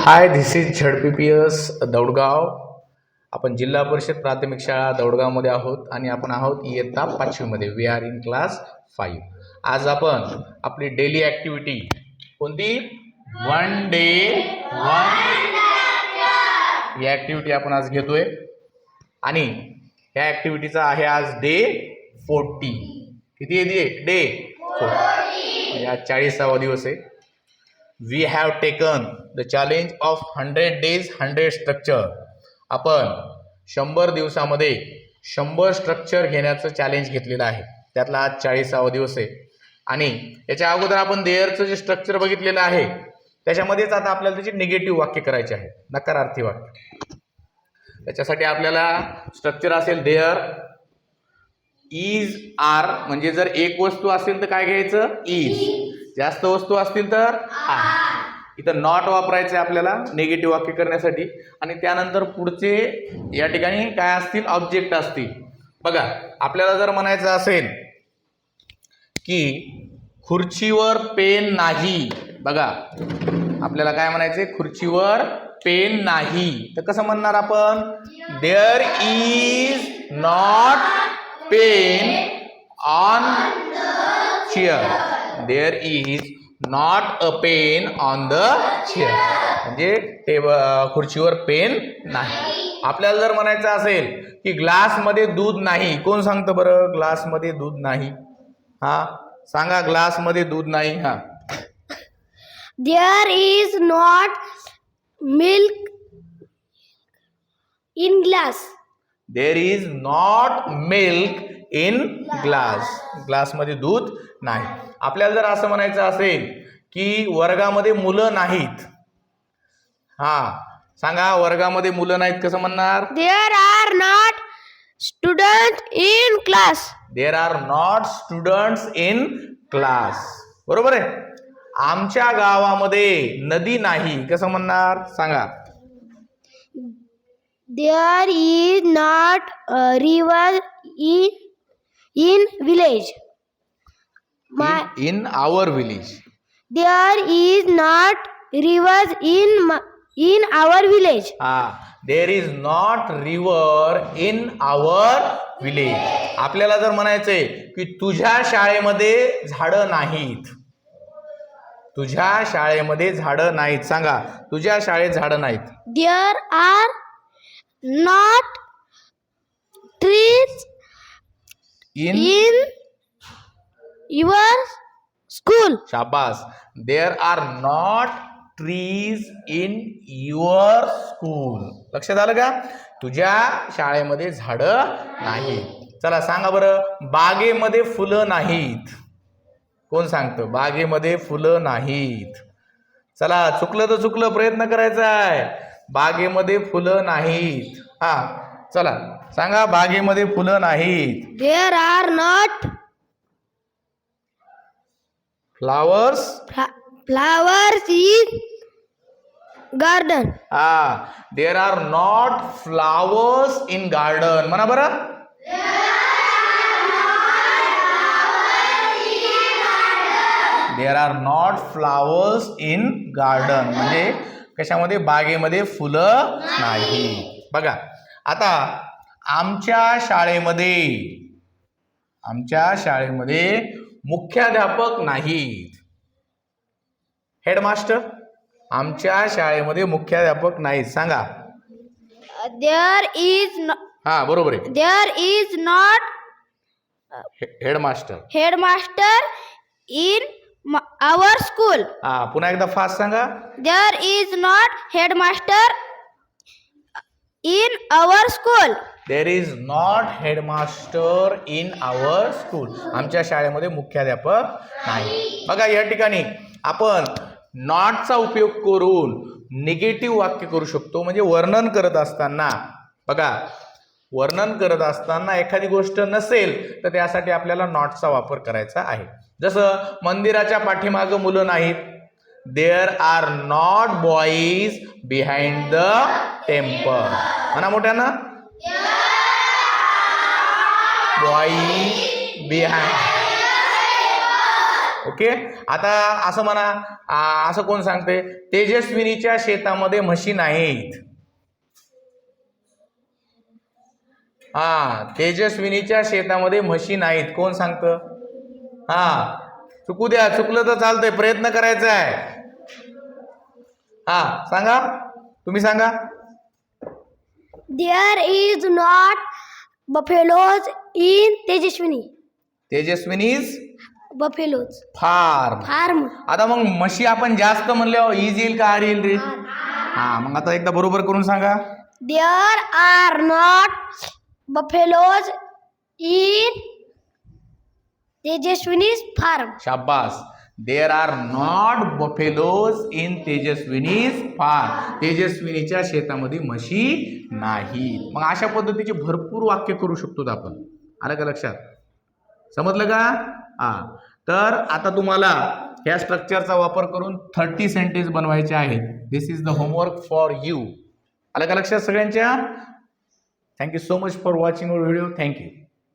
High, this is झडपीपीएस दौडगाव. आपण जिल्हा परिषद प्राथमिक शाळा दौडगावमध्ये आहोत आणि आपण आहोत इयत्ता 5वीमध्ये. We are in class 5. आज आपण आपली डेली ॲक्टिव्हिटी कोणती? वन डे वन ही ॲक्टिव्हिटी आपण आज घेतोय आणि ह्या ॲक्टिव्हिटीचा आहे आज डे 40. किती आहे डे 40? आज 40वा दिवस आहे. We have taken the challenge of 100 days 100 structure. आपण 100 दिवसामध्ये 100 स्ट्रक्चर घेण्याचं चॅलेंज घेतलेलं आहे. त्यातला आज 40वा दिवस आहे आणि याच्या अगोदर आपण देअरचं जे स्ट्रक्चर बघितलेलं आहे त्याच्यामध्येच आता आपल्याला त्याची निगेटिव्ह वाक्य करायचे आहे, नकारार्थी वाक्य. त्याच्यासाठी आपल्याला स्ट्रक्चर असेल देअर, इज, आर. म्हणजे जर एक वस्तू असेल तर काय घ्यायचं? इज. जास्त वस्तू असतील तर आर. इथं नॉट वापरायचं आहे आपल्याला निगेटिव्ह वाक्य करण्यासाठी. आणि त्यानंतर पुढचे या ठिकाणी काय असतील? ऑब्जेक्ट असतील. बघा, आपल्याला जर म्हणायचं असेल की खुर्चीवर पेन नाही, बघा आपल्याला काय म्हणायचंय? खुर्चीवर पेन नाही. तर कसं म्हणणार आपण? There is not pen on chair. There is not a pen on the chair. म्हणजे खुर्चीवर पेन नाही. आपल्याला जर म्हणायचं असेल की ग्लासमध्ये दूध नाही, कोण सांगतं बरं? ग्लासमध्ये दूध नाही. हा सांगा, ग्लासमध्ये दूध नाही. हा, There is not milk in glass. There is not milk in glass. ग्लासमध्ये दूध नाही. आपल्याला जर असं म्हणायचं असेल की वर्गामध्ये मुलं नाहीत, हा सांगा, वर्गामध्ये मुलं नाहीत कसं म्हणणार? There are not students in class. There are not students in class. बरोबर आहे. आमच्या गावामध्ये नदी नाही कसं म्हणणार? सांगा. There is not a river in village. In our village. There is not rivers in our village. हा, there is not river in our village. आपल्याला जर म्हणायचंय की तुझ्या शाळेमध्ये झाडं नाहीत, तुझ्या शाळेमध्ये झाडं नाहीत. सांगा, तुझ्या शाळेत झाडं नाहीत. There are not trees in in your school. शाबास. There are not trees in your school. लक्षात आलं का? तुझ्या शाळेमध्ये झाडं नाहीत. चला सांगा बरं, बागेमध्ये फुलं नाहीत. कोण सांगतं? बागेमध्ये फुलं नाहीत. चला, चुकलं तर चुकलं, प्रयत्न करायचा आहे. बागेमध्ये फुलं नाहीत. हा चला सांगा, बागेमध्ये फुलं नाहीत. There are not flowers. flowers in garden. हा, there are not flowers in garden. म्हणा बरं. There are not flowers in garden. म्हणजे कशामध्ये? बागेमध्ये फुलं नाही. बघा आता आमच्या शाळेमध्ये मुख्याध्यापक नाहीत. हेडमास्टर. आमच्या शाळेमध्ये मुख्याध्यापक नाहीत. सांगा. There is हा बरोबर आहे. there is not headmaster. headmaster in our school. हा पुन्हा एकदा फास्ट सांगा. There is not headmaster in our school. There is not headmaster in our school. आमच्या शाळेमध्ये मुख्याध्यापक नाही. बघा या ठिकाणी आपण नॉटचा उपयोग करून निगेटिव्ह वाक्य करू शकतो. म्हणजे वर्णन करत असताना, बघा वर्णन करत असताना एखादी गोष्ट नसेल तर त्यासाठी आपल्याला नॉटचा वापर करायचा आहे. जसं मंदिराच्या पाठीमागं मुलं नाहीत. There are not boys behind the temple. म्हणा मोठ्यानं. Boys behind. ओके. आता असं म्हणा, असं कोण सांगते तेजस्विनीच्या शेतामध्ये म्हशी नाहीत. तेजस्विनीच्या शेतामध्ये म्हशी नाहीत, कोण सांगतं? चुकू द्या, चुकलं तर चालतंय, प्रयत्न करायचा आहे. सांगा, तुम्ही सांगा. There is not buffaloes in Tejaswini. Tejaswini's Buffaloes. Farm. Farm. आता मग म्हशी आपण जास्त म्हणल्यावर इज येईल का आर येईल रे? मग आता एकदा बरोबर करून सांगा. There are not buffaloes in Tejaswini's farm. शाबास. There are not buffaloes in Tejaswini's farm. तेजस्विनीच्या शेतामध्ये म्हशी नाहीत. मग अशा पद्धतीचे भरपूर वाक्य करू शकतो आपण. आलं का लक्षात? समजलं का? तर आता तुम्हाला ह्या स्ट्रक्चरचा वापर करून 30 सेंटेन्स बनवायचे आहेत. This is the homework for you. आलं का लक्षात सगळ्यांच्या? Thank you so much for watching our video. Thank you.